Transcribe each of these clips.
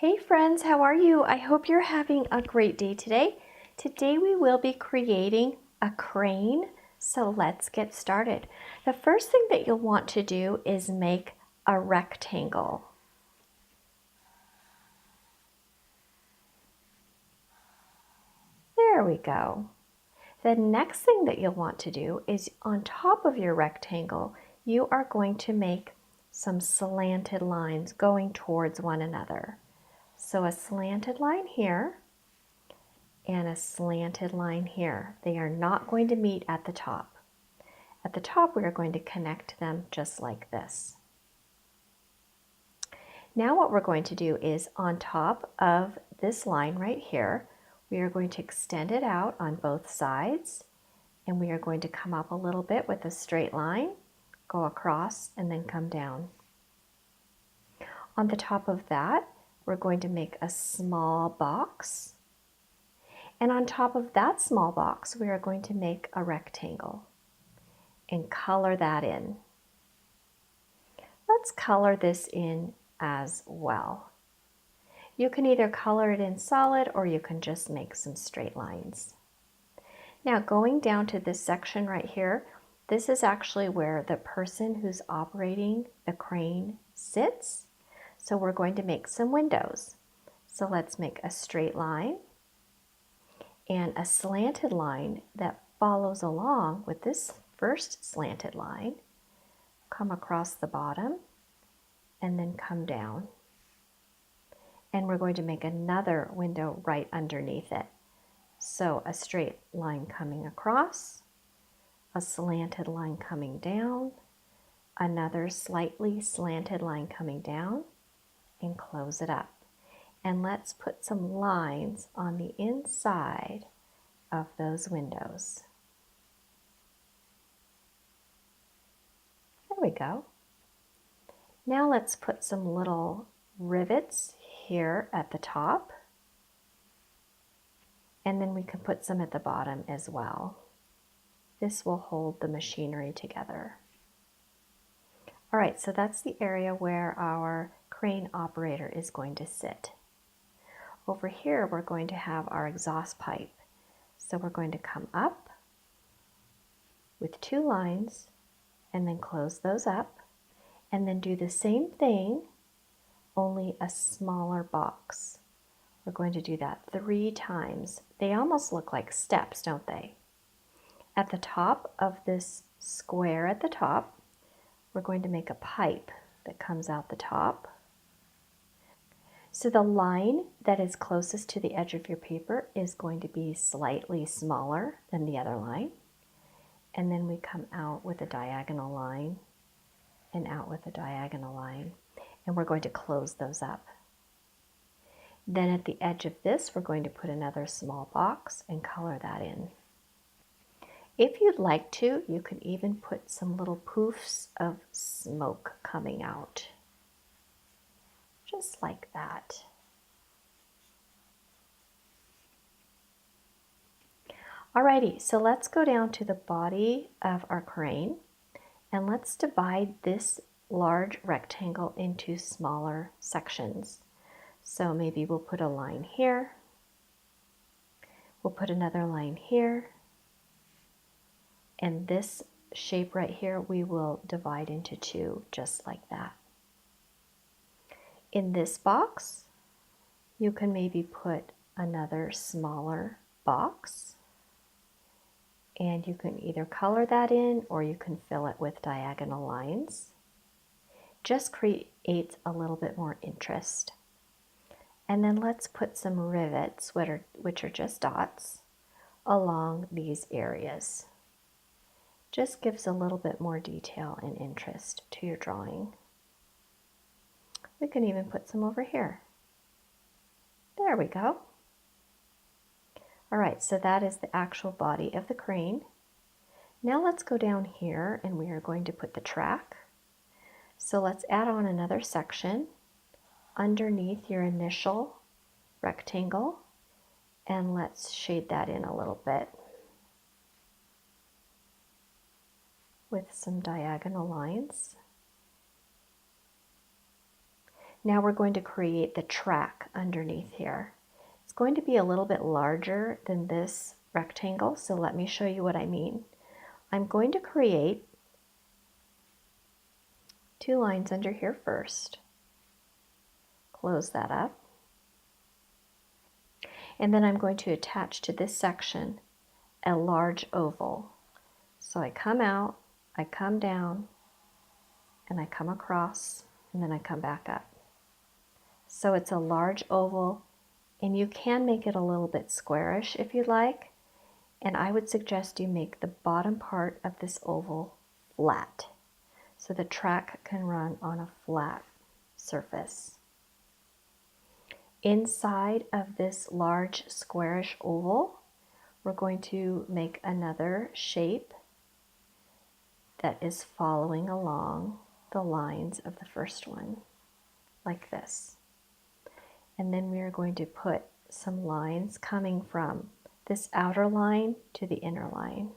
Hey friends, how are you? I hope you're having a great day today. Today we will be creating a crane, so let's get started. The first thing that you'll want to do is make a rectangle. There we go. The next thing that you'll want to do is on top of your rectangle, you are going to make some slanted lines going towards one another. So a slanted line here and a slanted line here. They are not going to meet at the top. At the top, we are going to connect them just like this. Now what we're going to do is on top of this line right here, we are going to extend it out on both sides, and we are going to come up a little bit with a straight line, go across, and then come down. On the top of that, we're going to make a small box. And on top of that small box, we are going to make a rectangle and color that in. Let's color this in as well. You can either color it in solid or you can just make some straight lines. Now going down to this section right here, this is actually where the person who's operating the crane sits. So we're going to make some windows. So let's make a straight line and a slanted line that follows along with this first slanted line, come across the bottom and then come down. And we're going to make another window right underneath it. So a straight line coming across, a slanted line coming down, another slightly slanted line coming down, and close it up. And let's put some lines on the inside of those windows. There we go. Now let's put some little rivets here at the top, and then we can put some at the bottom as well. This will hold the machinery together. All right, so that's the area where our crane operator is going to sit. Over here, we're going to have our exhaust pipe. So we're going to come up with two lines and then close those up, and then do the same thing, only a smaller box. We're going to do that 3 times. They almost look like steps, don't they? At the top of this square at the top, we're going to make a pipe that comes out the top. So the line that is closest to the edge of your paper is going to be slightly smaller than the other line. And then we come out with a diagonal line and out with a diagonal line. And we're going to close those up. Then at the edge of this, we're going to put another small box and color that in. If you'd like to, you can even put some little poofs of smoke coming out. Just like that. Alrighty, so let's go down to the body of our crane and let's divide this large rectangle into smaller sections. So maybe we'll put a line here, we'll put another line here, and this shape right here we will divide into 2 just like that. In this box, you can maybe put another smaller box, and you can either color that in or you can fill it with diagonal lines. Just creates a little bit more interest. And then let's put some rivets, which are just dots, along these areas. Just gives a little bit more detail and interest to your drawing. We can even put some over here. There we go. All right, so that is the actual body of the crane. Now let's go down here and we are going to put the track. So let's add on another section underneath your initial rectangle, and let's shade that in a little bit with some diagonal lines. Now we're going to create the track underneath here. It's going to be a little bit larger than this rectangle, so let me show you what I mean. I'm going to create 2 lines under here first. Close that up. And then I'm going to attach to this section a large oval. So I come out, I come down, and I come across, and then I come back up. So it's a large oval, and you can make it a little bit squarish if you'd like. And I would suggest you make the bottom part of this oval flat, so the track can run on a flat surface. Inside of this large squarish oval, we're going to make another shape that is following along the lines of the first one, like this. And then we are going to put some lines coming from this outer line to the inner line,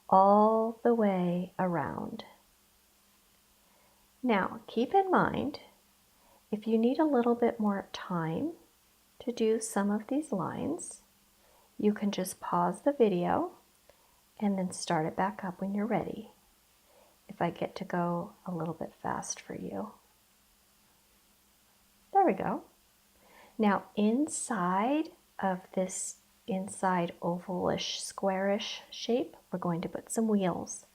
all the way around. Now, keep in mind, if you need a little bit more time to do some of these lines, you can just pause the video and then start it back up when you're ready, if I get to go a little bit fast for you. There we go. Now inside of this inside ovalish squarish shape, we're going to put some wheels.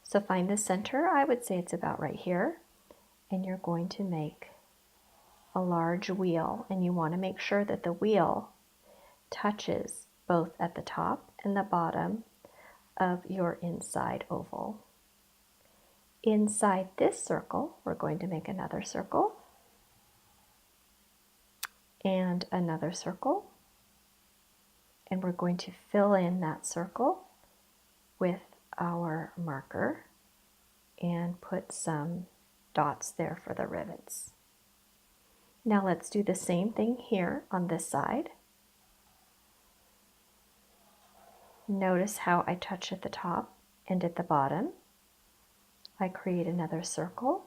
So find the center, I would say it's about right here, and you're going to make a large wheel, and you want to make sure that the wheel touches both at the top and the bottom of your inside oval. Inside this circle, we're going to make another circle and another circle, and we're going to fill in that circle with our marker and put some dots there for the rivets. Now let's do the same thing here on this side. Notice how I touch at the top and at the bottom. I create another circle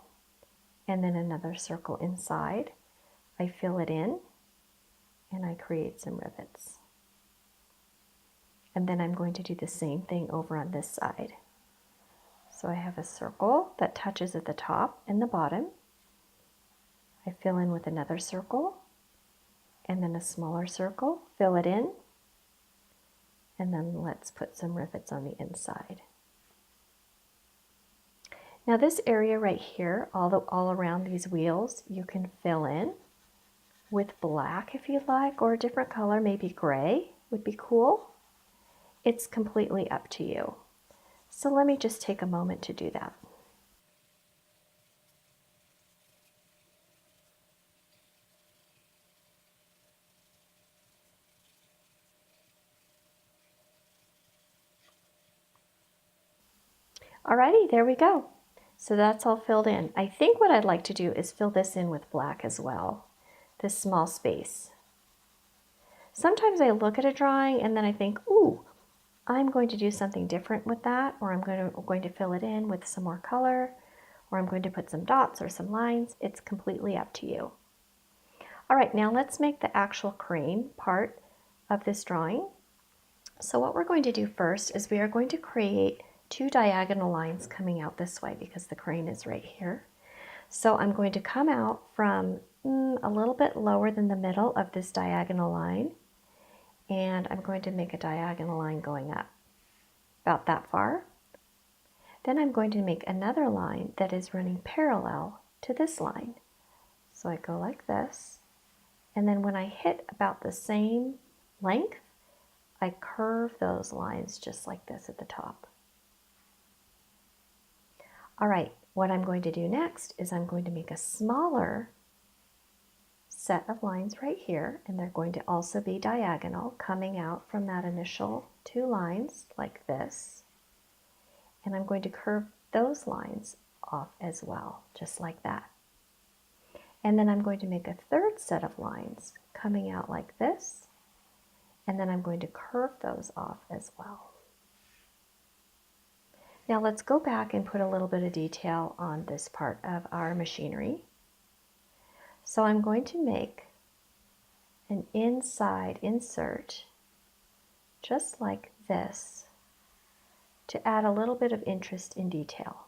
and then another circle inside. I fill it in and I create some rivets. And then I'm going to do the same thing over on this side. So I have a circle that touches at the top and the bottom. I fill in with another circle and then a smaller circle, fill it in, and then let's put some rivets on the inside. Now this area right here, all around these wheels, you can fill in with black if you'd like, or a different color, maybe gray would be cool. It's completely up to you. So let me just take a moment to do that. Alrighty, there we go. So that's all filled in. I think what I'd like to do is fill this in with black as well, this small space. Sometimes I look at a drawing and then I think, ooh, I'm going to do something different with that, or I'm going to fill it in with some more color, or I'm going to put some dots or some lines. It's completely up to you. All right, now let's make the actual crane part of this drawing. So what we're going to do first is we are going to create 2 diagonal lines coming out this way because the crane is right here. So I'm going to come out from a little bit lower than the middle of this diagonal line, and I'm going to make a diagonal line going up about that far. Then I'm going to make another line that is running parallel to this line. So I go like this, and then when I hit about the same length, I curve those lines just like this at the top. All right, what I'm going to do next is I'm going to make a smaller set of lines right here, and they're going to also be diagonal, coming out from that initial 2 lines like this. And I'm going to curve those lines off as well, just like that. And then I'm going to make a third set of lines coming out like this, and then I'm going to curve those off as well. Now let's go back and put a little bit of detail on this part of our machinery. So I'm going to make an inside insert just like this to add a little bit of interest in detail.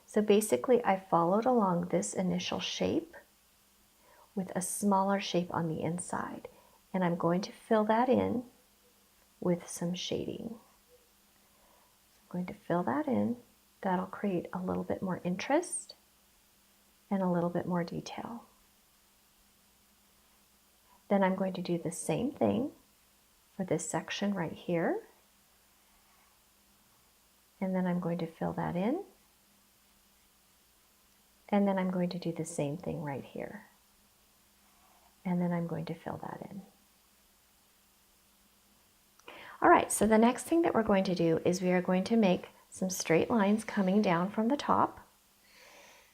So basically I followed along this initial shape with a smaller shape on the inside, and I'm going to fill that in with some shading. I'm going to fill that in. That'll create a little bit more interest and a little bit more detail. Then I'm going to do the same thing for this section right here. And then I'm going to fill that in. And then I'm going to do the same thing right here. And then I'm going to fill that in. All right, so the next thing that we're going to do is we are going to make some straight lines coming down from the top.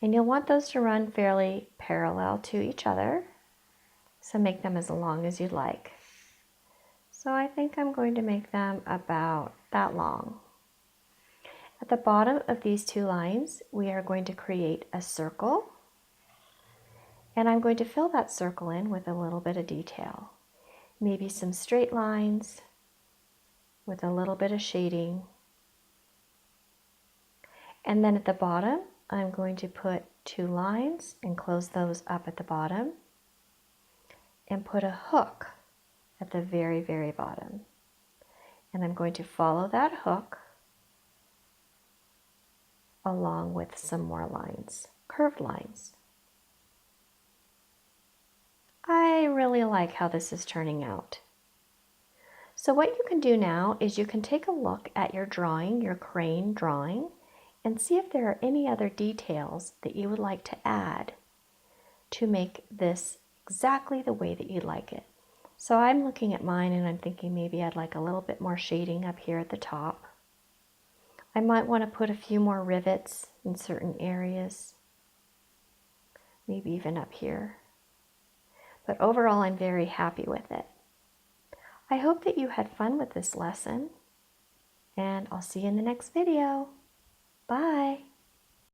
And you'll want those to run fairly parallel to each other. So make them as long as you'd like. So I think I'm going to make them about that long. At the bottom of these two lines, we are going to create a circle. And I'm going to fill that circle in with a little bit of detail. Maybe some straight lines with a little bit of shading. And then at the bottom, I'm going to put two lines and close those up at the bottom and put a hook at the very, very bottom. And I'm going to follow that hook along with some more lines, curved lines. I really like how this is turning out. So what you can do now is you can take a look at your drawing, your crane drawing, and see if there are any other details that you would like to add to make this exactly the way that you like it. So I'm looking at mine and I'm thinking maybe I'd like a little bit more shading up here at the top. I might want to put a few more rivets in certain areas, maybe even up here. But overall, I'm very happy with it. I hope that you had fun with this lesson, and I'll see you in the next video. Bye!